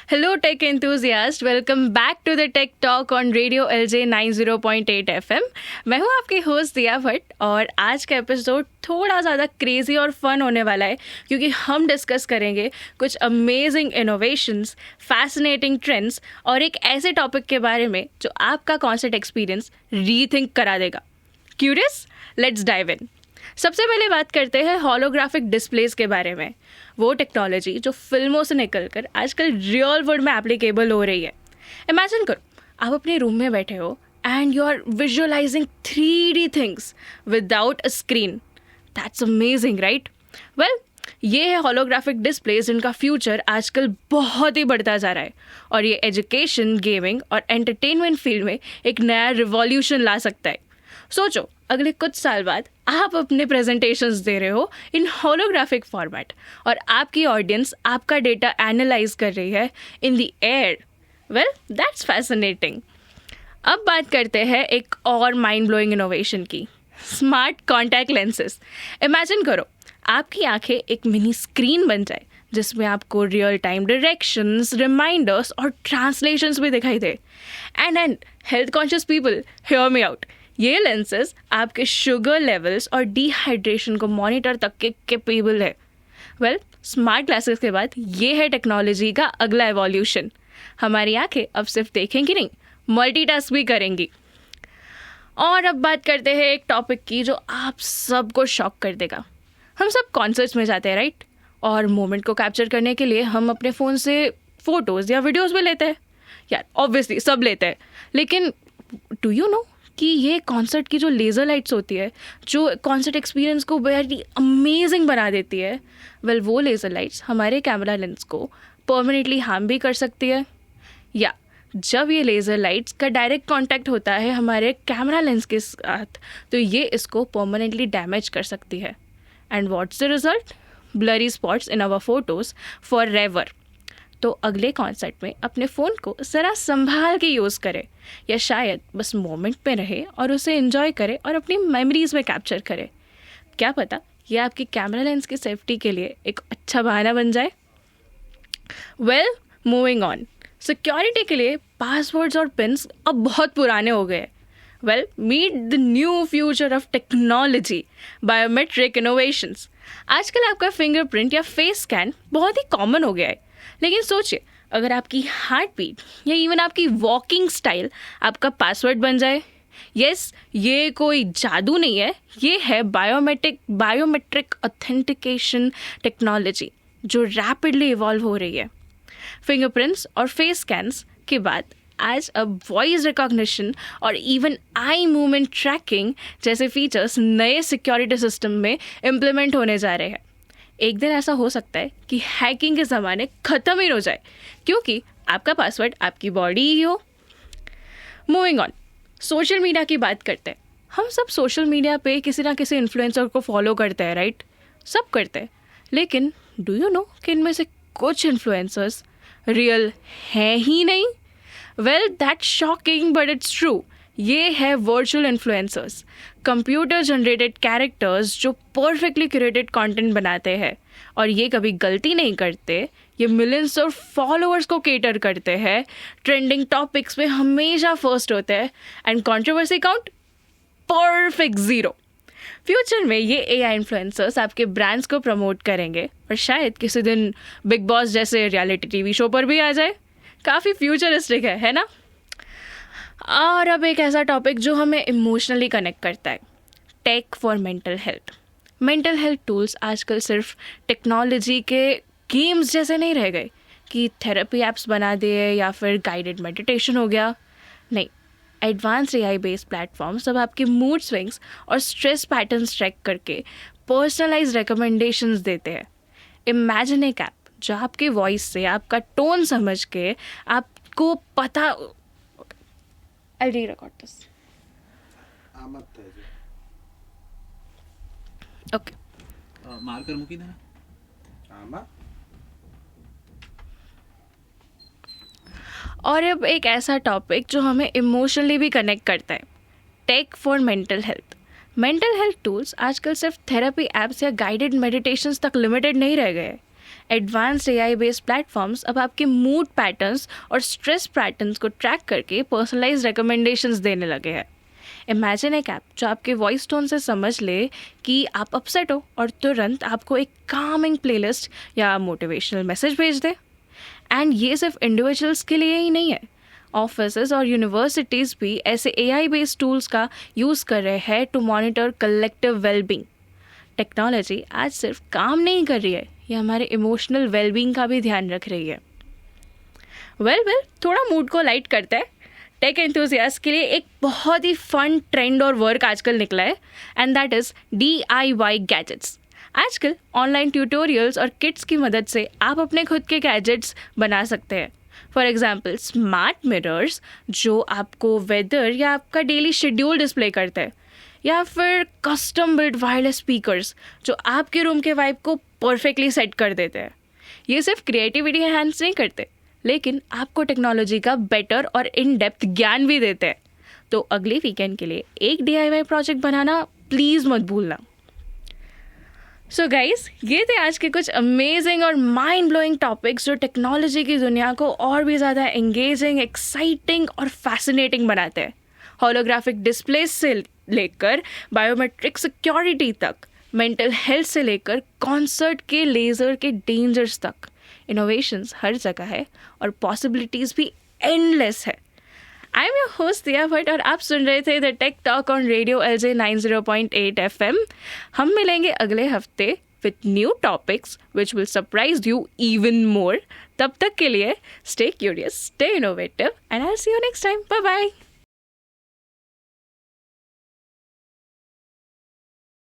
Hello, tech enthusiast. Welcome back to the Tech Talk on Radio LJ 90.8 FM. मैं हूँ आपकी host दिया भट्ट और आज का एपिसोड थोड़ा ज़्यादा क्रेजी और फन होने वाला है क्योंकि हम डिस्कस करेंगे कुछ अमेजिंग इनोवेशंस, फैसिनेटिंग ट्रेंड्स और एक ऐसे टॉपिक के बारे में जो आपका कॉन्सर्ट एक्सपीरियंस रीथिंक करा देगा. क्यूरियस? Let's dive in. सबसे पहले बात करते हैं होलोग्राफिक डिस्प्लेस के बारे में. वो टेक्नोलॉजी जो फिल्मों से निकलकर आजकल रियल वर्ल्ड में एप्लीकेबल हो रही है. इमेजिन करो, आप अपने रूम में बैठे हो and you are visualising 3D things without a screen. That's amazing, right? Well, ये है होलोग्राफिक डिस्प्लेस जिनका फ्यूचर आजकल बहुत ही बढ़ता जा रहा है और ये एजुकेशन, गेमिंग और एंटरटेनमेंट फील्ड में एक नया रिवॉल्यूशन ला सकता है. सोचो, अगले कुछ साल बाद आप अपने प्रेजेंटेशंस दे रहे हो इन होलोग्राफिक फॉर्मेट और आपकी ऑडियंस आपका डेटा एनालाइज कर रही है in the air. Well, that's fascinating. अब बात करते हैं एक और माइंड ब्लोइंग इनोवेशन की, स्मार्ट कॉन्टैक्ट लेंसेज. इमेजिन करो, आपकी आंखें एक मिनी स्क्रीन बन जाए जिसमें आपको रियल टाइम डायरेक्शंस, रिमाइंडर्स और ट्रांसलेशंस भी दिखाई दे. And health conscious people, hear me out. ये लेंसेज आपके शुगर लेवल्स और डिहाइड्रेशन को मॉनिटर तक के कैपेबल है. वेल, स्मार्ट ग्लासेस के बाद ये है टेक्नोलॉजी का अगला एवोल्यूशन. हमारी आंखें अब सिर्फ देखेंगी नहीं, मल्टीटास्क भी करेंगी. और अब बात करते हैं एक टॉपिक की जो आप सबको शॉक कर देगा. हम सब कॉन्सर्ट्स में जाते हैं, राइट? और मोमेंट को कैप्चर करने के लिए हम अपने फ़ोन से फ़ोटोज़ या वीडियोज़ भी लेते हैं. यार, ऑब्वियसली सब लेते हैं, लेकिन डू यू नो कि ये कॉन्सर्ट की जो लेज़र लाइट्स होती है जो कॉन्सर्ट एक्सपीरियंस को वेरी अमेजिंग बना देती है, वेल, वो लेज़र लाइट्स हमारे कैमरा लेंस को परमानेंटली हार्म भी कर सकती है. या जब ये लेज़र लाइट्स का डायरेक्ट कांटेक्ट होता है हमारे कैमरा लेंस के साथ तो ये इसको परमानेंटली डैमेज कर सकती है. And what's the result? Blurry spots in our photos forever. तो अगले कॉन्सर्ट में अपने फ़ोन को ज़रा संभाल के यूज़ करें या शायद बस मोमेंट पे रहे और उसे एंजॉय करे और अपनी मेमोरीज़ में कैप्चर करे. क्या पता ये आपकी कैमरा लेंस की सेफ्टी के लिए एक अच्छा बहाना बन जाए. Well, moving on. सिक्योरिटी के लिए पासवर्ड्स और पिन्स अब बहुत पुराने हो गए. Well, meet the new future of technology, biometric innovations. आजकल आपका फिंगरप्रिंट या फेस स्कैन बहुत ही कॉमन हो गया है, लेकिन सोचिए अगर आपकी हार्ट बीट या इवन आपकी वॉकिंग स्टाइल आपका पासवर्ड बन जाए. यस, ये कोई जादू नहीं है, ये है बायोमेट्रिक ऑथेंटिकेशन टेक्नोलॉजी जो रैपिडली इवॉल्व हो रही है. फिंगरप्रिंट्स और फेस स्कैन्स के बाद आज अब वॉइस रिकॉग्निशन और इवन आई मूवमेंट ट्रैकिंग जैसे फीचर्स नए सिक्योरिटी सिस्टम में इम्प्लीमेंट होने जा रहे हैं. एक दिन ऐसा हो सकता है कि हैकिंग के ज़माने ख़त्म ही हो जाए क्योंकि आपका पासवर्ड आपकी बॉडी ही हो. मूविंग ऑन, सोशल मीडिया की बात करते हैं. हम सब सोशल मीडिया पे किसी ना किसी इन्फ्लुएंसर को फॉलो करते हैं, राइट? सब करते हैं, लेकिन डू यू नो कि इनमें से कुछ इन्फ्लुएंसर्स रियल हैं ही नहीं. Well, that's shocking but it's true. ये है virtual influencers, computer generated characters जो परफेक्टली क्यूरेटेड कंटेंट बनाते हैं और ये कभी गलती नहीं करते. ये मिलियंस ऑफ फॉलोअर्स को केटर करते हैं, ट्रेंडिंग टॉपिक्स पे हमेशा फर्स्ट होते हैं and controversy count perfect 0. Future में ये AI इन्फ्लुएंसर्स आपके ब्रांड्स को प्रमोट करेंगे और शायद किसी दिन बिग बॉस जैसे रियलिटी TV शो पर भी आ जाए. काफ़ी फ्यूचरिस्टिक है ना? और अब एक ऐसा टॉपिक जो हमें इमोशनली कनेक्ट करता है, tech for mental health. Mental health tools आजकल सिर्फ टेक्नोलॉजी के गेम्स जैसे नहीं रह गए कि थेरेपी ऐप्स बना दिए या फिर गाइडेड मेडिटेशन हो गया. नहीं, एडवांस AI बेस्ड प्लेटफॉर्म्स अब आपके मूड स्विंग्स और स्ट्रेस पैटर्न्स ट्रैक करके पर्सनलाइज रिकमेंडेशंस देते हैं. इमेजिन एक ऐप जो आपके वॉइस से आपका टोन समझ के आपको पता. I'll re-record this. Okay. Marker मूकी देना. और अब एक ऐसा टॉपिक जो हमें इमोशनली भी कनेक्ट करता है, tech for mental health. Mental health tools आजकल सिर्फ थेरेपी एप्स या गाइडेड मेडिटेशंस तक लिमिटेड नहीं रह गए. एडवांस्ड AI बेस्ड प्लेटफॉर्म्स अब आपके मूड पैटर्न्स और स्ट्रेस पैटर्न्स को ट्रैक करके पर्सनलाइज्ड रिकमेंडेशंस देने लगे हैं। इमेजिन एक ऐप जो आपके वॉइस टोन से समझ ले कि आप अपसेट हो और तुरंत आपको एक कामिंग प्लेलिस्ट या मोटिवेशनल मैसेज भेज दे। एंड ये सिर्फ इंडिविजुअल्स के लिए ही नहीं है, ऑफिसेज और यूनिवर्सिटीज़ भी ऐसे AI बेस्ड टूल्स का यूज़ कर रहे हैं to monitor collective wellbeing. Technology आज सिर्फ काम नहीं कर रही है, ये हमारे इमोशनल वेलबींग का भी ध्यान रख रही है। वेल थोड़ा मूड को लाइट करते हैं। टेक एंथुसियास्ट के लिए एक बहुत ही फन ट्रेंड और वर्क आजकल निकला है, and that is DIY gadgets. आजकल ऑनलाइन ट्यूटोरियल्स और किट्स की मदद से आप अपने खुद के गैजेट्स बना सकते हैं। फॉर एग्जाम्पल स्मार्ट मिरर्स जो आपको वेदर या आपका डेली शेड्यूल डिस्प्ले करते हैं, या फिर कस्टम बिल्ड वायरलेस स्पीकर्स जो आपके रूम के वाइब को परफेक्टली सेट कर देते हैं। ये सिर्फ क्रिएटिविटी एनहांस नहीं करते, लेकिन आपको टेक्नोलॉजी का बेटर और इन डेप्थ ज्ञान भी देते हैं। तो अगले वीकेंड के लिए एक DIY प्रोजेक्ट बनाना प्लीज़ मत भूलना। सो गाइस, ये थे आज के कुछ अमेजिंग और माइंड ब्लोइंग टॉपिक्स जो टेक्नोलॉजी की दुनिया को और भी ज़्यादा एंगेजिंग, एक्साइटिंग और फैसिनेटिंग बनाते हैं। होलोग्राफिक डिस्प्ले से लेकर बायोमेट्रिक सिक्योरिटी तक, मेंटल हेल्थ से लेकर कॉन्सर्ट के लेज़र के डेंजर्स तक, इनोवेशंस हर जगह है और पॉसिबिलिटीज़ भी एंडलेस है। आई एम योर होस्ट दिया भट्ट और आप सुन रहे थे the tech talk on radio LJ 90.8 FM। हम मिलेंगे अगले हफ्ते with new topics which will surprise you even more. तब तक के लिए stay curious, stay innovative and I will see you next time. Bye bye.